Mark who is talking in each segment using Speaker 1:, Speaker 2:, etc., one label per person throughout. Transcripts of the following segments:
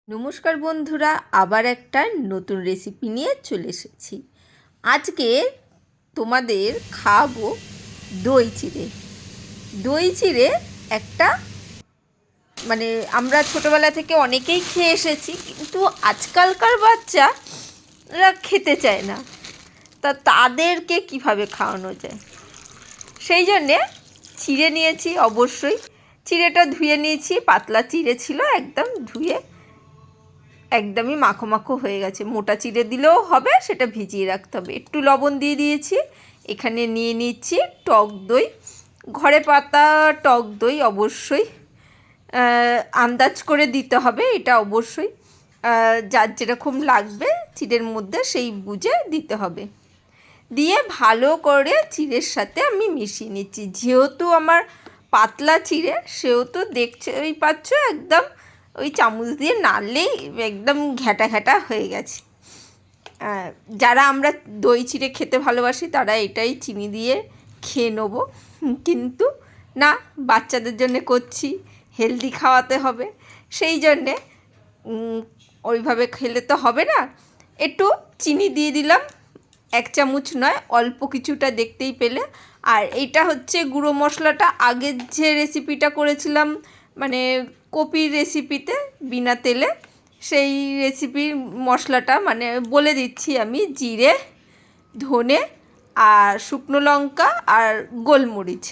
Speaker 1: নমস্কার বন্ধুরা, আবার একটা নতুন রেসিপি নিয়ে চলে এসেছি। আজকে তোমাদের খাওয়াবো দই চিড়ে। দই চিড়ে একটা আমরা ছোটোবেলা থেকে অনেকেই খেয়ে এসেছি, কিন্তু আজকালকার বাচ্চারা খেতে চায় না। তাদেরকে কিভাবে খাওয়ানো যায়, সেই জন্যে চিড়ে নিয়েছি। অবশ্যই চিড়েটা ধুয়ে নিয়েছি, পাতলা চিড়ে ছিল, একদম ধুয়ে একদমই মাখো মাখো হয়ে গেছে। মোটা চিড়ে দিলেও হবে, সেটা ভিজিয়ে রাখতে হবে। একটু লবণ দিয়ে দিয়েছি। এখানে নিয়ে নিচ্ছি টক দই, ঘরে পাতা টক দই। অবশ্যই আন্দাজ করে দিতে হবে, এটা অবশ্যই যার যেরকম লাগবে চিড়ের মধ্যে সেই বুঝে দিতে হবে। দিয়ে ভালো করে চিড়ের সাথে আমি মিশিয়ে নিচ্ছি। যেহেতু আমার পাতলা চিড়ে, সেহেতু দেখতেই পাচ্ছ একদম ওই চামচ দিয়ে নাড়লেই একদম ঘ্যাটা ঘ্যাটা হয়ে গেছে। যারা আমরা দই চিড়ে খেতে ভালোবাসি তারা এটাই চিনি দিয়ে খেয়ে নেবো, কিন্তু না, বাচ্চাদের জন্যে করছি, হেলদি খাওয়াতে হবে, সেই জন্যে ওইভাবে খেলে তো হবে না। একটু চিনি দিয়ে দিলাম, 1 চামচ নয়, অল্প কিছুটা, দেখতেই পেলে। আর এইটা হচ্ছে গুঁড়ো মশলাটা, আগের যে রেসিপিটা করেছিলাম কপির রেসিপিতে বিনা তেলে, সেই রেসিপির মশলাটা বলে দিচ্ছি আমি। জিরে, ধনে আর শুকনো লঙ্কা আর গোলমরিচ,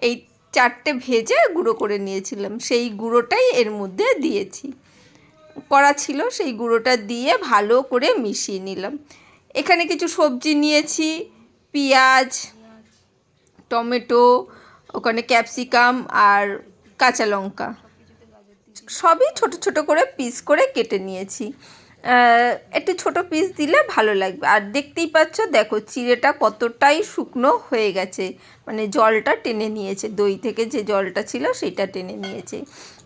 Speaker 1: এই 4টে ভেজে গুঁড়ো করে নিয়েছিলাম, সেই গুঁড়োটাই এর মধ্যে দিয়েছি। করা ছিল, সেই গুঁড়োটা দিয়ে ভালো করে মিশিয়ে নিলাম। এখানে কিছু সবজি নিয়েছি, পেঁয়াজ, টমেটো, ওখানে ক্যাপসিকাম আর কাঁচা লঙ্কা, সবই ছোট ছোট করে পিস করে কেটে নিয়েছি। একটু ছোট পিস দিলে ভালো লাগবে। আর দেখতেই পাচ্ছ, দেখো চিড়েটা কতটাই শুকনো হয়ে গেছে, জলটা টেনে নিয়েছে, দই থেকে যে জলটা ছিল সেটা টেনে নিয়েছে।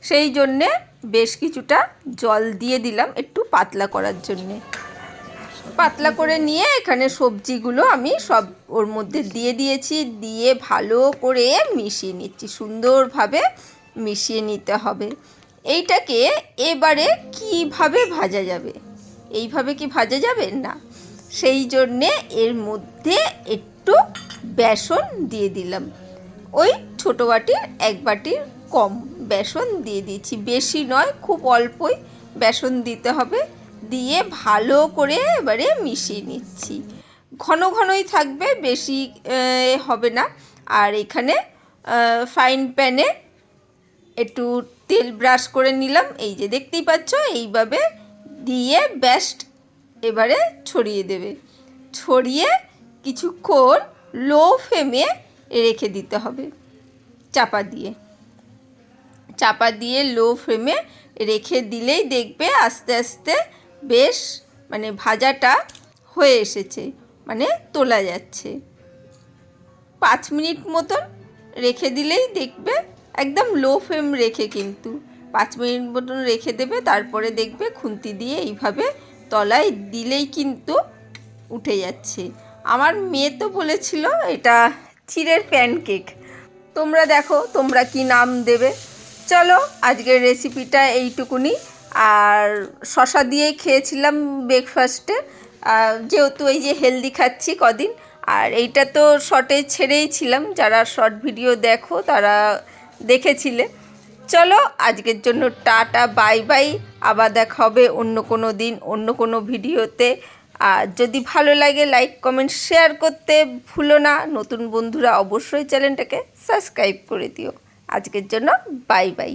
Speaker 1: সেই জন্যে বেশ কিছুটা জল দিয়ে দিলাম একটু পাতলা করার জন্যে। পাতলা করে নিয়ে এখানে সবজিগুলো আমি সব ওর মধ্যে দিয়ে দিয়েছি, দিয়ে ভালো করে মিশিয়ে নিচ্ছি। সুন্দরভাবে মিশিয়ে নিতে হবে। এইটাকে এবারে কিভাবে ভাজা যাবে, এইভাবে কি ভাজা যাবে না, সেই জন্যে এর মধ্যে একটু বেসন দিয়ে দিলাম। ওই ছোটো বাটির 1 বাটির কম বেসন দিয়ে দিচ্ছি, বেশি নয়, খুব অল্পই বেসন দিতে হবে। দিয়ে ভালো করে এবারে মিশিয়ে নিচ্ছি। ঘন ঘনই থাকবে, বেশি হবে না। আর এখানে ফ্রাইং প্যানে একটু তেল ব্রাশ করে নিলাম, এই যে দেখতেই পাচ্ছ, এইভাবে দিয়ে বেস্ট এবারে ছড়িয়ে দেবে। ছড়িয়ে কিছুক্ষণ লো ফ্লেমে রেখে দিতে হবে, চাপা দিয়ে লো ফ্লেমে রেখে দিলেই দেখবে আস্তে আস্তে বেশ ভাজাটা হয়ে এসেছে, তোলা যাচ্ছে। 5 মিনিট মতন রেখে দিলেই দেখবে, একদম লো ফ্লেম রেখে, কিন্তু 5 মিনিট মতন রেখে দেবে। তারপরে দেখবে খুন্তি দিয়ে এইভাবে তলায় দিলেই কিন্তু উঠে যাচ্ছে। আমার মেয়ে তো বলেছিল এটা চিড়ের প্যানকেক। তোমরা দেখো তোমরা কি নাম দেবে। চলো, আজকের রেসিপিটা এইটুকুনি। আর শশা দিয়েই খেয়েছিলাম ব্রেকফাস্টে, যেহেতু এই যে হেলদি খাচ্ছি কদিন। আর এইটা তো শর্টে ছেড়েইছিলাম, যারা শর্ট ভিডিও দেখো তারা দেখেছিলে। চলো, আজকের জন্য টাটা, বাই বাই। আবার দেখা হবে অন্য কোনো দিন, অন্য কোনো ভিডিওতে। আর যদি ভালো লাগে লাইক, কমেন্ট, শেয়ার করতে ভুলো না। নতুন বন্ধুরা অবশ্যই চ্যানেলটাকে সাবস্ক্রাইব করে দিও। আজকের জন্য বাই বাই।